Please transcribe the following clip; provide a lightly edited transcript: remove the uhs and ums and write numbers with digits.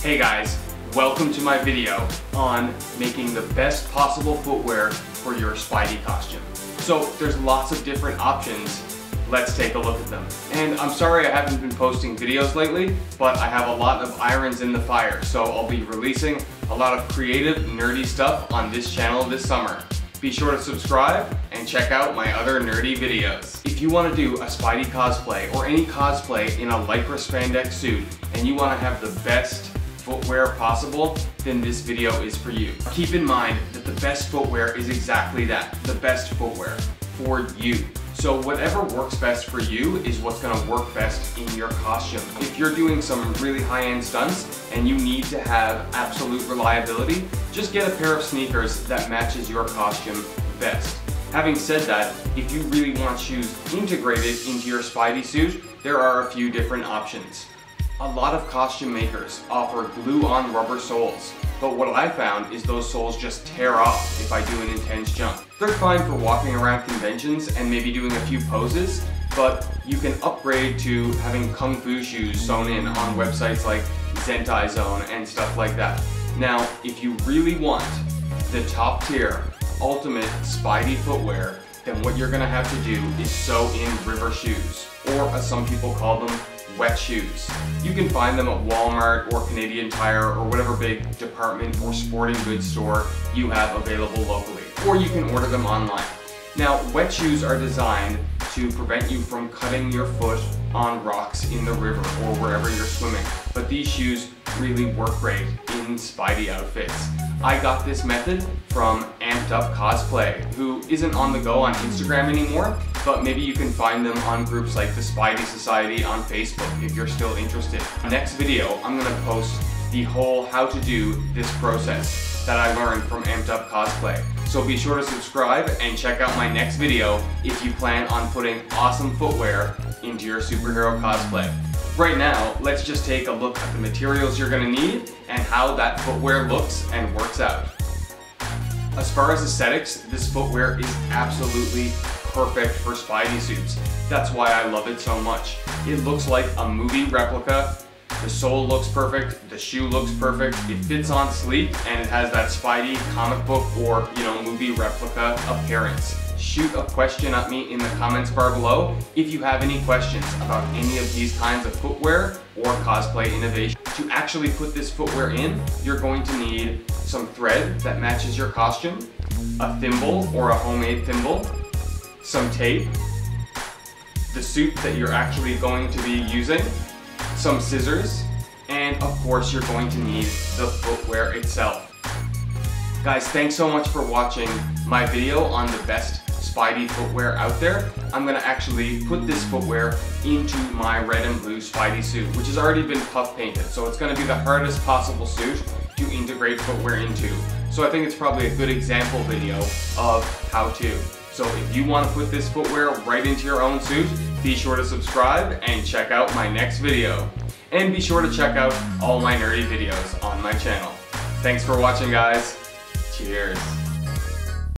Hey guys, welcome to my video on making the best possible footwear for your Spidey costume. So there's lots of different options. Let's take a look at them. And I'm sorry I haven't been posting videos lately, but I have a lot of irons in the fire, so I'll be releasing a lot of creative, nerdy stuff on this channel this summer. Be sure to subscribe and check out my other nerdy videos. If you want to do a Spidey cosplay or any cosplay in a lycra spandex suit and you want to have the best footwear possible, then this video is for you. Keep in mind that the best footwear is exactly that, the best footwear for you. So whatever works best for you is what's going to work best in your costume. If you're doing some really high-end stunts and you need to have absolute reliability, just get a pair of sneakers that matches your costume best. Having said that, if you really want shoes integrated into your Spidey suit, there are a few different options. A lot of costume makers offer glue-on rubber soles, but what I found is those soles just tear off if I do an intense jump. They're fine for walking around conventions and maybe doing a few poses, but you can upgrade to having kung fu shoes sewn in on websites like Zentai Zone and stuff like that. Now, if you really want the top tier, ultimate Spidey footwear, then what you're gonna have to do is sew in river shoes, or as some people call them, wet shoes. You can find them at Walmart or Canadian Tire or whatever big department or sporting goods store you have available locally, or you can order them online. Now, wet shoes are designed to prevent you from cutting your foot on rocks in the river or wherever you're swimming, but these shoes really work great in Spidey outfits. I got this method from Amped Up Cosplay, who isn't on the go on Instagram anymore, but maybe you can find them on groups like the Spidey Society on Facebook if you're still interested. Next video, I'm gonna post the whole how to do this process that I learned from Amped Up Cosplay. So be sure to subscribe and check out my next video if you plan on putting awesome footwear into your superhero cosplay. Right now, let's just take a look at the materials you're gonna need and how that footwear looks and works out. As far as aesthetics, this footwear is absolutely perfect for Spidey suits. That's why I love it so much. It looks like a movie replica. The sole looks perfect, the shoe looks perfect, it fits on sleek, and it has that Spidey comic book or, movie replica appearance. Shoot a question at me in the comments bar below if you have any questions about any of these kinds of footwear or cosplay innovation. To actually put this footwear in, you're going to need some thread that matches your costume, a thimble or a homemade thimble, some tape, the suit that you're actually going to be using, some scissors, and of course you're going to need the footwear itself. Guys, thanks so much for watching my video on the best Spidey footwear out there. I'm gonna actually put this footwear into my red and blue Spidey suit, which has already been puff painted, so it's gonna be the hardest possible suit to integrate footwear into. So I think it's probably a good example video of how to. So if you want to put this footwear right into your own suit, be sure to subscribe and check out my next video. And be sure to check out all my nerdy videos on my channel. Thanks for watching, guys. Cheers.